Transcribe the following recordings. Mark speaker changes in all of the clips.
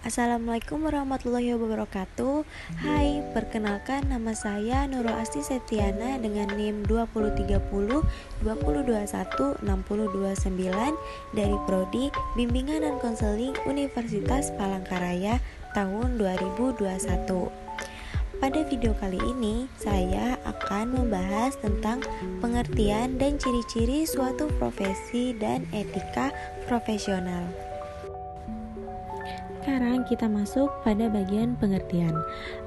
Speaker 1: Assalamualaikum warahmatullahi wabarakatuh. Hai, perkenalkan nama saya Nurul Asti Septiana dengan NIM 2030 2021 6029 dari Prodi Bimbingan dan Konseling Universitas Palangkaraya tahun 2021. Pada video kali ini, saya akan membahas tentang pengertian dan ciri-ciri suatu profesi dan etika profesional. Sekarang kita masuk pada bagian pengertian.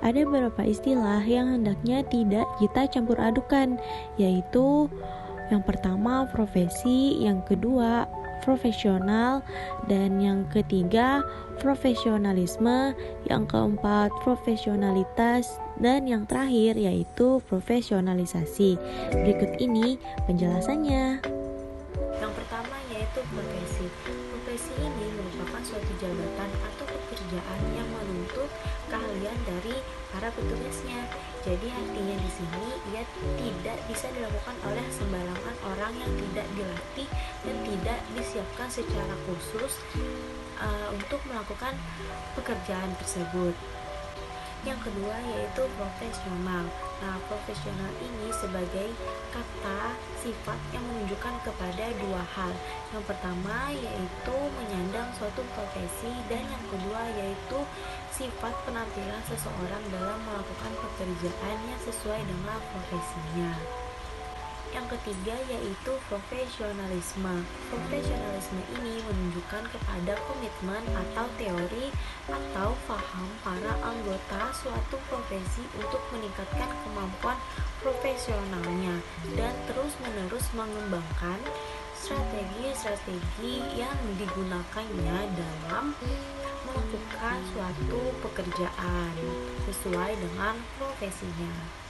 Speaker 1: Ada beberapa istilah yang hendaknya tidak kita campur adukan, yaitu yang pertama profesi, yang kedua profesional, dan yang ketiga profesionalisme, yang keempat profesionalitas, dan yang terakhir yaitu profesionalisasi. Berikut ini penjelasannya. Yang pertama yaitu profesi. Profesi ini merupakan suatu jabatan atau pekerjaan yang menuntut keahlian dari para petugasnya. Jadi artinya di sini ia tidak bisa dilakukan oleh sembarangan orang yang tidak dilatih dan tidak disiapkan secara khusus untuk melakukan pekerjaan tersebut. Yang kedua yaitu profesional. Nah, profesional ini sebagai kata sifat yang menunjukkan kepada dua hal. Yang pertama yaitu menyandang suatu profesi, dan yang kedua yaitu sifat penampilan seseorang dalam melakukan pekerjaan yang sesuai dengan profesinya. Yang ketiga yaitu profesionalisme. Profesionalisme ini menunjukkan kepada komitmen atau teori atau paham para anggota suatu profesi untuk meningkatkan kemampuan profesionalnya dan terus-menerus mengembangkan strategi-strategi yang digunakannya dalam melakukan suatu pekerjaan sesuai dengan profesinya.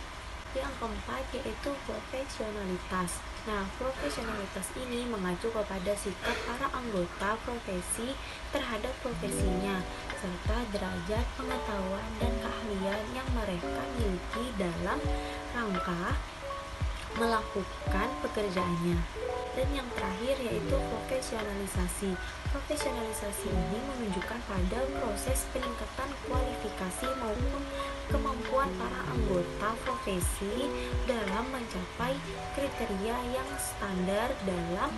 Speaker 1: Yang keempat yaitu profesionalitas. Nah, profesionalitas ini mengacu kepada sikap para anggota profesi terhadap profesinya, serta derajat pengetahuan dan keahlian yang mereka miliki dalam rangka melakukan pekerjaannya. Dan yang terakhir yaitu profesionalisasi. Profesionalisasi ini menunjukkan pada proses peningkatan kualifikasi maupun kemampuan para anggota profesi dalam mencapai kriteria yang standar dalam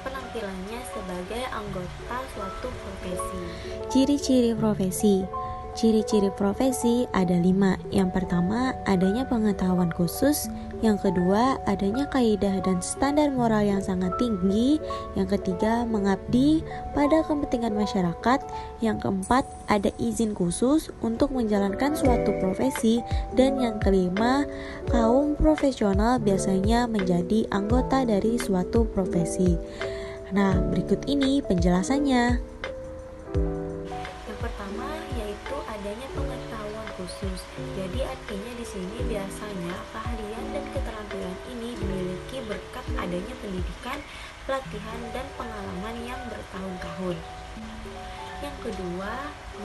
Speaker 1: penampilannya sebagai anggota suatu profesi. Ciri-ciri profesi. Ciri-ciri profesi ada 5. Yang pertama, adanya pengetahuan khusus. Yang kedua, adanya kaidah dan standar moral yang sangat tinggi. Yang ketiga, mengabdi pada kepentingan masyarakat. Yang keempat, ada izin khusus untuk menjalankan suatu profesi. Dan yang kelima, kaum profesional biasanya menjadi anggota dari suatu profesi. Nah, berikut ini penjelasannya. Adanya pengetahuan khusus. Jadi artinya di sini biasanya keahlian dan keterampilan ini dimiliki berkat adanya pendidikan, pelatihan dan pengalaman yang bertahun-tahun. Yang kedua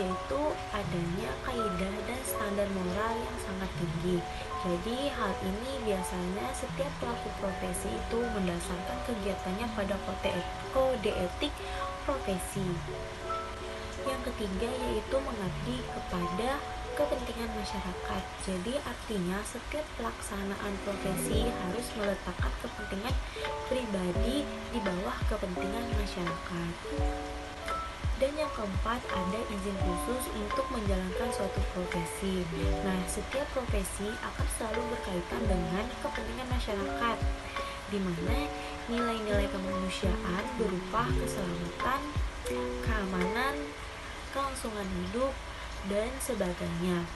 Speaker 1: yaitu adanya kaidah dan standar moral yang sangat tinggi. Jadi hal ini biasanya setiap pelaku profesi itu mendasarkan kegiatannya pada kode etik profesi. Yang ketiga yaitu mengabdi kepada kepentingan masyarakat. Jadi artinya setiap pelaksanaan profesi harus meletakkan kepentingan pribadi di bawah kepentingan masyarakat. Dan yang keempat ada izin khusus untuk menjalankan suatu profesi. Nah, setiap profesi akan selalu berkaitan dengan kepentingan masyarakat, di mana nilai-nilai kemanusiaan berupa keselamatan, keamanan, kelangsungan hidup, dan sebagainya.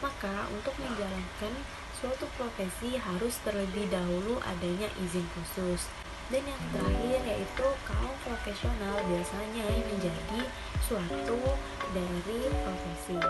Speaker 1: Maka untuk menjalankan suatu profesi harus terlebih dahulu adanya izin khusus. Dan yang terakhir yaitu kaum profesional biasanya menjadi suatu dari profesi.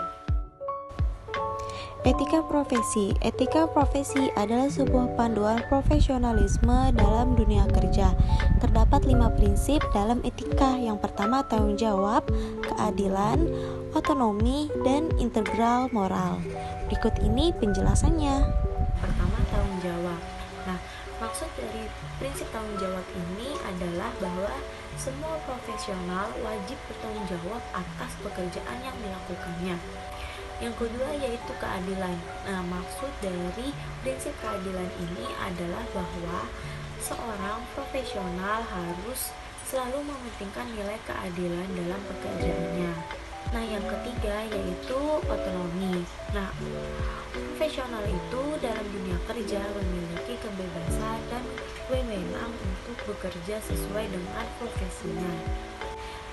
Speaker 1: Etika profesi. Etika profesi adalah sebuah panduan profesionalisme dalam dunia kerja. Terdapat 5 prinsip dalam etika. Yang pertama tanggung jawab, keadilan, otonomi, dan integral moral. Berikut ini penjelasannya. Pertama tanggung jawab. Nah, Maksud dari prinsip tanggung jawab ini adalah bahwa semua profesional wajib bertanggung jawab atas pekerjaan yang dilakukannya. Yang kedua yaitu keadilan. Nah, maksud dari prinsip keadilan ini adalah bahwa seorang profesional harus selalu mementingkan nilai keadilan dalam pekerjaannya. Nah, yang ketiga yaitu otonomi. Nah, profesional itu dalam dunia kerja memiliki kebebasan dan wewenang untuk bekerja sesuai dengan profesinya.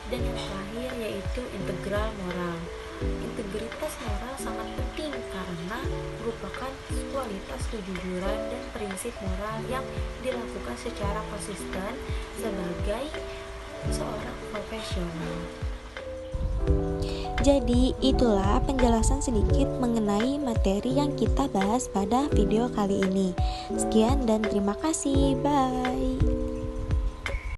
Speaker 1: Dan yang terakhir yaitu integral moral. Integritas moral sangat penting karena merupakan kualitas kejujuran dan prinsip moral yang dilakukan secara konsisten sebagai seorang profesional. Jadi itulah penjelasan sedikit mengenai materi yang kita bahas pada video kali ini. Sekian dan terima kasih. Bye.